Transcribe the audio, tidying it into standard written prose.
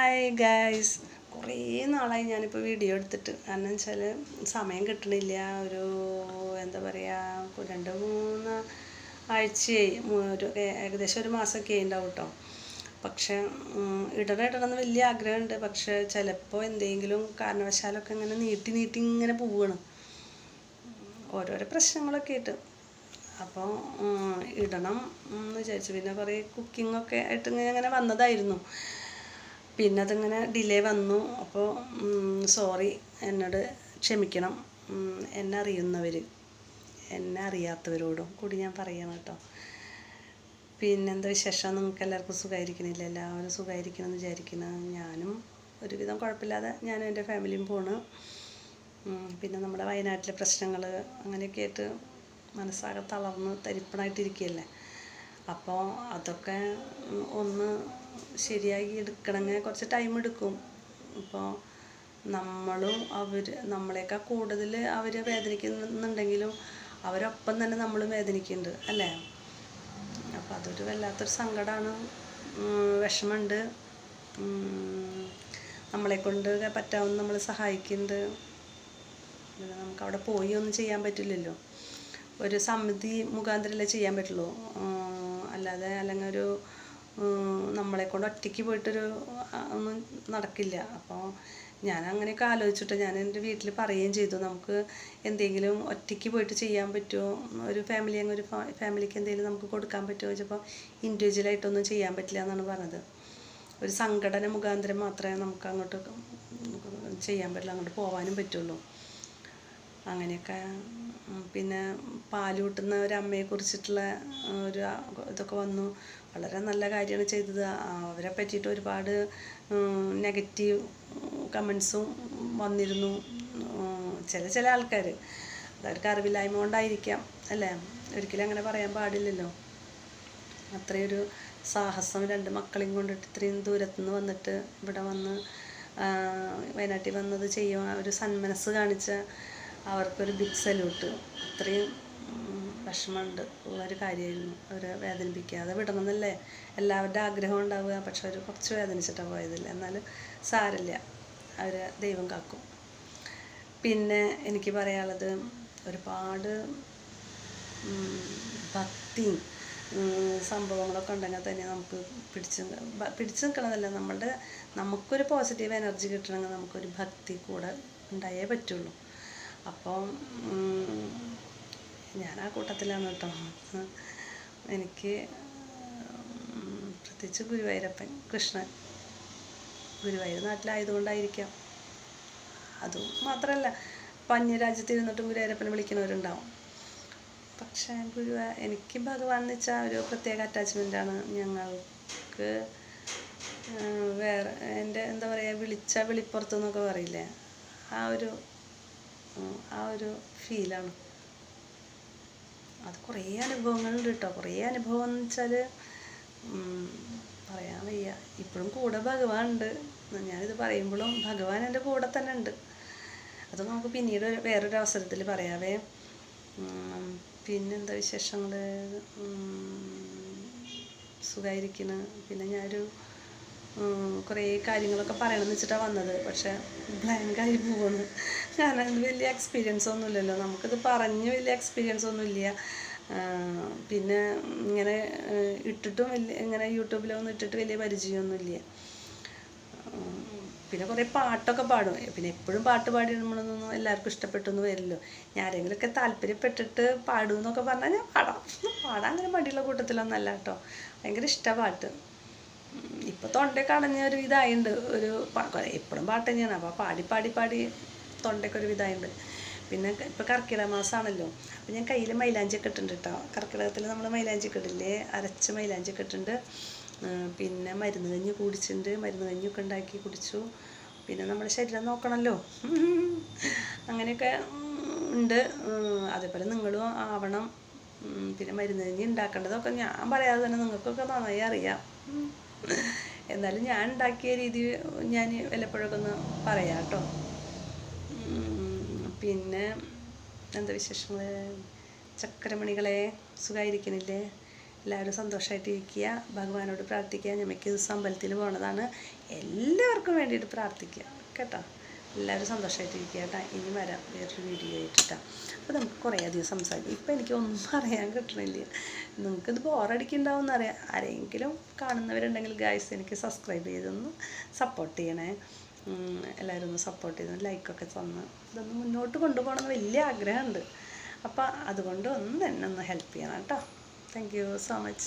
Hi guys, കുറേ നാളായി ഞാനിപ്പോൾ വീഡിയോ എടുത്തിട്ട്. കാരണം വെച്ചാൽ സമയം കിട്ടണില്ല. ഒരു എന്താ പറയുക, 2-3 ആഴ്ചയായി, ഏകദേശം ഒരു മാസമൊക്കെ ഉണ്ടാവും കേട്ടോ. പക്ഷേ ഇടണമെന്ന് വലിയ ആഗ്രഹമുണ്ട്. പക്ഷേ ചിലപ്പോൾ എന്തെങ്കിലും കാരണവശാലൊക്കെ ഇങ്ങനെ നീട്ടി ഇങ്ങനെ പോവുകയാണ്, ഓരോരോ പ്രശ്നങ്ങളൊക്കെ ആയിട്ട്. അപ്പോൾ ഇടണം എന്ന് വിചാരിച്ചു. പിന്നെ കുറേ കുക്കിങ്ങൊക്കെ ആയിട്ട് ഇങ്ങനെ വന്നതായിരുന്നു. പിന്നെ അതിങ്ങനെ ഡിലേ വന്നു. അപ്പോൾ സോറി, എന്നോട് ക്ഷമിക്കണം. എന്നെ അറിയുന്നവർ, എന്നെ അറിയാത്തവരോടും കൂടി ഞാൻ പറയണം കേട്ടോ. പിന്നെന്താ വിശേഷം? നിങ്ങൾക്ക് എല്ലാവർക്കും സുഖമായിരിക്കണില്ല? എല്ലാവരും സുഖമായിരിക്കണം എന്ന് വിചാരിക്കണം. ഞാനും ഒരുവിധം കുഴപ്പമില്ലാതെ ഞാനും എൻ്റെ ഫാമിലിയും പോണ്. പിന്നെ നമ്മുടെ വയനാട്ടിലെ പ്രശ്നങ്ങൾ അങ്ങനെയൊക്കെ ആയിട്ട് മനസ്സാകെ തളർന്ന് തരിപ്പണായിട്ടിരിക്കുകയല്ലേ. അപ്പോൾ അതൊക്കെ ഒന്ന് ശരിയാക്കി എടുക്കണമെങ്കിൽ കുറച്ച് ടൈം എടുക്കും. ഇപ്പോൾ നമ്മളും നമ്മളെക്കാൾ കൂടുതൽ അവർ വേദനിക്കുന്നുണ്ടെങ്കിലും അവരൊപ്പം തന്നെ നമ്മളും വേദനിക്കുന്നുണ്ട് അല്ലേ. അപ്പോൾ അതൊരു വല്ലാത്തൊരു സങ്കടമാണ്, വിഷമമുണ്ട്. നമ്മളെക്കൊണ്ട് പറ്റാവുന്ന നമ്മൾ സഹായിക്കുന്നുണ്ട്. നമുക്ക് അവിടെ പോയി ഒന്നും ചെയ്യാൻ പറ്റില്ലല്ലോ. ഒരു സമിതി മുഖാന്തരമല്ലേ ചെയ്യാൻ പറ്റുള്ളൂ. അല്ലെങ്കിൽ ഒരു നമ്മളെക്കൊണ്ട് ഒറ്റയ്ക്ക് പോയിട്ടൊരു ഒന്നും നടക്കില്ല. അപ്പോൾ ഞാൻ അങ്ങനെയൊക്കെ ആലോചിച്ചിട്ട് ഞാൻ എൻ്റെ വീട്ടിൽ പറയുകയും ചെയ്തു, നമുക്ക് എന്തെങ്കിലും ഒറ്റയ്ക്ക് പോയിട്ട് ചെയ്യാൻ പറ്റുമോ, ഒരു ഫാമിലിക്ക് എന്തെങ്കിലും നമുക്ക് കൊടുക്കാൻ പറ്റുമോ ചോദിച്ചപ്പോൾ ഇൻഡിവിജ്വലായിട്ടൊന്നും ചെയ്യാൻ പറ്റില്ല എന്നാണ് പറഞ്ഞത്. ഒരു സംഘടന മുഖാന്തരം മാത്രമേ നമുക്ക് അങ്ങോട്ട് ചെയ്യാൻ പറ്റുള്ളൂ, അങ്ങോട്ട് പോകാനും പറ്റുള്ളൂ. അങ്ങനെയൊക്കെ. പിന്നെ പാലൂട്ടുന്ന ഒരമ്മയെക്കുറിച്ചിട്ടുള്ള ഒരു ഇതൊക്കെ വന്നു. വളരെ നല്ല കാര്യമാണ് ചെയ്തത്. അവരെ പറ്റിയിട്ട് ഒരുപാട് നെഗറ്റീവ് കമൻസും വന്നിരുന്നു. ചില ആൾക്കാർ അവർക്ക് അറിവില്ലായ്മ കൊണ്ടായിരിക്കാം അല്ലേ. ഒരിക്കലും അങ്ങനെ പറയാൻ പാടില്ലല്ലോ. അത്രയൊരു സാഹസം 2 മക്കളെയും കൊണ്ടിട്ട് ഇത്രയും ദൂരത്തുനിന്ന് വന്നിട്ട് ഇവിടെ വന്ന് വയനാട്ടിൽ വന്നത് ചെയ്യുക, ഒരു സന്മനസ് കാണിച്ച അവർക്കൊരു ബിഗ് സല്യൂട്ട്. അത്രയും വിഷമമുണ്ട് ഉള്ളൊരു കാര്യമായിരുന്നു. അവരെ വേദനിപ്പിക്കാതെ വിടണമെന്നല്ലേ എല്ലാവരുടെ ആഗ്രഹം ഉണ്ടാവുക. പക്ഷെ അവർ കുറച്ച് വേദനിച്ചിട്ടാണ് പോയതില്ല. എന്നാലും സാരമില്ല, അവരെ ദൈവം കാക്കും. പിന്നെ എനിക്ക് പറയാനുള്ളത്, ഒരുപാട് ഭക്തിയും സംഭവങ്ങളൊക്കെ ഉണ്ടെങ്കിൽ തന്നെ നമുക്ക് പിടിച്ചു നിൽക്കണമെന്നല്ല, നമുക്കൊരു പോസിറ്റീവ് എനർജി കിട്ടണമെങ്കിൽ നമുക്കൊരു ഭക്തി കൂടെ ഉണ്ടായേ പറ്റുള്ളൂ. അപ്പം ഞാൻ ആ കൂട്ടത്തിലാണ് കേട്ടോ. എനിക്ക് പ്രത്യേകിച്ച് ഗുരുവായൂരപ്പൻ, കൃഷ്ണൻ, ഗുരുവായൂർ നാട്ടിലായതുകൊണ്ടായിരിക്കാം. അതും മാത്രമല്ല, അന്യരാജ്യത്ത് ഇരുന്നിട്ടും ഗുരുവായൂരപ്പനെ വിളിക്കുന്നവരുണ്ടാവും. പക്ഷേ എനിക്ക് ഭഗവാൻ എന്ന് വെച്ചാൽ ഒരു പ്രത്യേക അറ്റാച്ച്മെൻറ്റാണ്. ഞങ്ങൾക്ക് വേറെ എൻ്റെ എന്താ പറയുക, വിളിപ്പുറത്ത് എന്നൊക്കെ പറയില്ലേ, ആ ഒരു ഫീലാണ്. അത് കുറേ അനുഭവങ്ങളുണ്ട് കേട്ടോ. കുറേ അനുഭവം എന്ന് വെച്ചാൽ പറയാൻ വയ്യ. ഇപ്പോഴും കൂടെ ഭഗവാൻ ഉണ്ട്. ഞാനിത് പറയുമ്പോഴും ഭഗവാൻ എൻ്റെ കൂടെ തന്നെ ഉണ്ട്. അത് നമുക്ക് പിന്നീട് വേറൊരു അവസരത്തിൽ പറയാവേ. പിന്നെന്താ വിശേഷങ്ങൾ? സുഖമായിരിക്കുന്നു. പിന്നെ ഞാനൊരു കുറേ കാര്യങ്ങളൊക്കെ പറയണമെന്ന് വെച്ചിട്ടാണ് വന്നത്. പക്ഷേ ബ്ലാങ്കായി പോകുന്നു. കാരണം ഇത് വലിയ എക്സ്പീരിയൻസ് ഒന്നുമില്ലല്ലോ, നമുക്കിത് പറഞ്ഞ് വലിയ എക്സ്പീരിയൻസ് ഒന്നുമില്ല. പിന്നെ ഇങ്ങനെ ഇട്ടിട്ടും ഇങ്ങനെ യൂട്യൂബിലൊന്നും ഇട്ടിട്ട് വലിയ പരിചയമൊന്നുമില്ല. പിന്നെ കുറേ പാട്ടൊക്കെ പാടും. പിന്നെ എപ്പോഴും പാട്ട് പാടി നമ്മളൊന്നും എല്ലാവർക്കും ഇഷ്ടപ്പെട്ടൊന്നും വരില്ലോ. ആരെങ്കിലുമൊക്കെ താല്പര്യപ്പെട്ടിട്ട് പാടുമെന്നൊക്കെ പറഞ്ഞാൽ ഞാൻ പാടാൻ അങ്ങനെ മടിയുള്ള കൂട്ടത്തിലൊന്നല്ല കേട്ടോ. ഭയങ്കര ഇഷ്ടമാണ് പാട്ട്. ഇപ്പോൾ തൊണ്ടയൊക്കെ അടഞ്ഞൊരു ഇതായിട്ടുണ്ട്. എപ്പോഴും പാട്ട് തന്നെയാണ്. അപ്പോൾ പാടി തൊണ്ടയൊക്കെ ഒരു ഇതായിട്ടുണ്ട്. പിന്നെ ഇപ്പോൾ കർക്കിടക മാസമാണല്ലോ. അപ്പോൾ ഞാൻ കയ്യിൽ മൈലാഞ്ചിയൊക്കെ ഇട്ടിട്ടുണ്ട് കേട്ടോ. കർക്കിടകത്തിൽ നമ്മൾ മൈലാഞ്ചിയൊക്കെ ഇടില്ലേ, അരച്ച മൈലാഞ്ചിയൊക്കെ ഇട്ടിട്ടുണ്ട്. പിന്നെ മരുന്ന് കഞ്ഞി കുടിച്ചിട്ടുണ്ട്. മരുന്ന് കഞ്ഞിയൊക്കെ ഉണ്ടാക്കി കുടിച്ചു. പിന്നെ നമ്മുടെ ശരീരം നോക്കണമല്ലോ, അങ്ങനെയൊക്കെ ഉണ്ട്. അതേപോലെ നിങ്ങളും ആവണം. പിന്നെ മരുന്ന് കഞ്ഞി ഉണ്ടാക്കേണ്ടതൊക്കെ ഞാൻ പറയാതെ തന്നെ നിങ്ങൾക്കൊക്കെ നന്നായി അറിയാം. എന്നാലും ഞാൻ ഉണ്ടാക്കിയ രീതി ഞാൻ വല്ലപ്പോഴൊക്കെ ഒന്ന് പറയാം കേട്ടോ. പിന്നെ എന്താ വിശേഷങ്ങൾ? ചക്കരമണികളെ, സുഖമായിരിക്കണില്ലേ? എല്ലാവരും സന്തോഷമായിട്ടിരിക്കുക, ഭഗവാനോട് പ്രാർത്ഥിക്കുക. ഞാൻ മിക്ക ദിവസം അമ്പലത്തിൽ പോണതാണ്. എല്ലാവർക്കും വേണ്ടിയിട്ട് പ്രാർത്ഥിക്കുക കേട്ടോ. എല്ലാവരും സന്തോഷമായിട്ടിരിക്കുക കേട്ടോ. ഇനി വരാം വേറൊരു വീഡിയോ ആയിട്ടാ. അപ്പോൾ നമുക്ക് കുറേ അധികം സംസാരിക്കും. ഇപ്പം എനിക്കൊന്നും പറയാൻ കിട്ടണില്ല. നിങ്ങൾക്കിത് ബോറടിക്കുന്നുണ്ടാവും എന്നറിയാം. ആരെങ്കിലും കാണുന്നവരുണ്ടെങ്കിൽ ഗായ്സ് എനിക്ക് സബ്സ്ക്രൈബ് ചെയ്തൊന്ന് സപ്പോർട്ട് ചെയ്യണേ. എല്ലാവരും ഒന്ന് സപ്പോർട്ട് ചെയ്ത് ലൈക്കൊക്കെ തന്ന് ഇതൊന്ന് മുന്നോട്ട് കൊണ്ടുപോകണമെന്ന് വലിയ ആഗ്രഹമുണ്ട്. അപ്പോൾ അതുകൊണ്ട് ഒന്ന് എന്നെ ഒന്ന് ഹെൽപ്പ് ചെയ്യണം കേട്ടോ. Thank you so much.